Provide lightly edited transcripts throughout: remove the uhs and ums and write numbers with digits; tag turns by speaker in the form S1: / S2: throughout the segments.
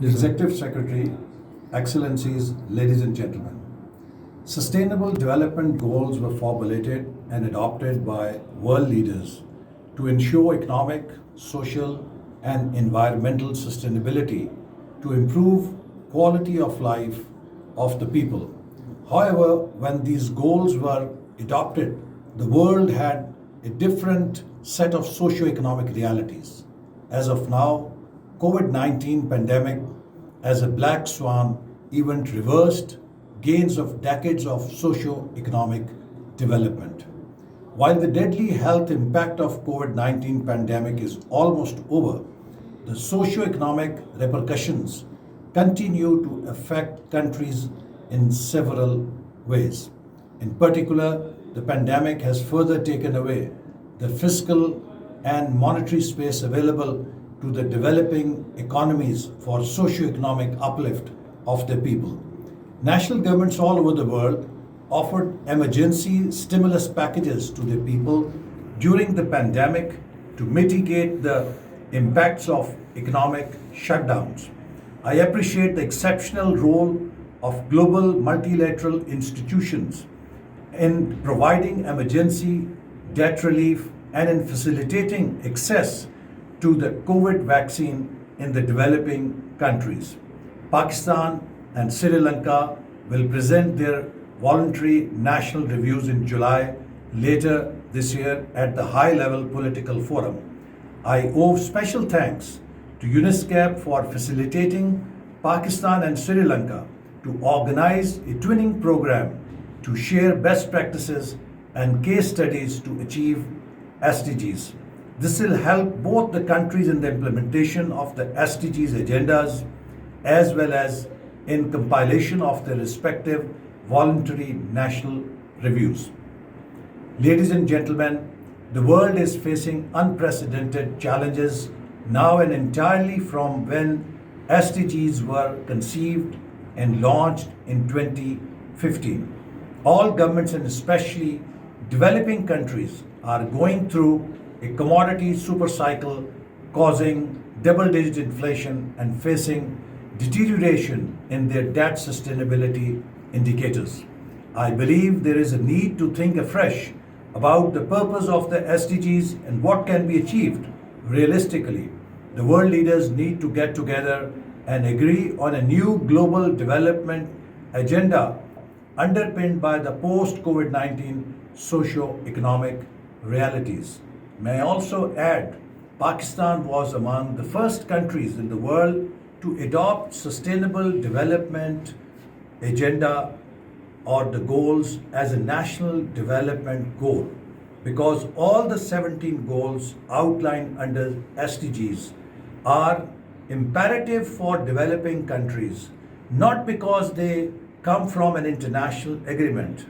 S1: Executive Secretary, Excellencies, ladies and gentlemen. Sustainable Development Goals were formulated and adopted by world leaders to ensure economic, social, and environmental sustainability to improve quality of life of the people. However, when these goals were adopted, the world had a different set of socio-economic realities. As of now, COVID-19 pandemic as a black swan event reversed gains of decades of socio-economic development. While the deadly health impact of COVID-19 pandemic is almost over, the socio-economic repercussions continue to affect countries in several ways. In particular, the pandemic has further taken away the fiscal and monetary space available to the developing economies for socio-economic uplift of their people. National governments all over the world offered emergency stimulus packages to their people during the pandemic to mitigate the impacts of economic shutdowns. I appreciate the exceptional role of global multilateral institutions in providing emergency debt relief and in facilitating access to the COVID vaccine in the developing countries. Pakistan and Sri Lanka will present their voluntary national reviews in July later this year at the high level political forum. I owe special thanks to ESCAP for facilitating Pakistan and Sri Lanka to organize a twinning program to share best practices and case studies to achieve SDGs. This will help both the countries in the implementation of the SDGs agendas as well as in compilation of their respective voluntary national reviews. Ladies and gentlemen, the world is facing unprecedented challenges now and entirely from when SDGs were conceived and launched in 2015. All governments and especially developing countries are going through a commodity super cycle causing double-digit inflation and facing deterioration in their debt sustainability indicators. I believe there is a need to think afresh about the purpose of the SDGs and what can be achieved realistically. The world leaders need to get together and agree on a new global development agenda underpinned by the post-COVID-19 socio-economic realities. May I also add, Pakistan was among the first countries in the world to adopt sustainable development agenda or the goals as a national development goal because all the 17 goals outlined under SDGs are imperative for developing countries, not because they come from an international agreement,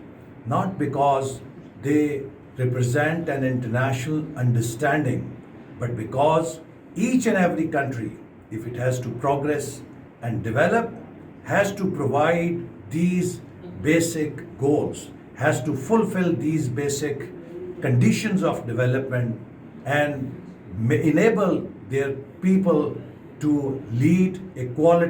S1: not because they represent an international understanding, but because each and every country, if it has to progress and develop, has to provide these basic goals, has to fulfill these basic conditions of development and enable their people to lead a quality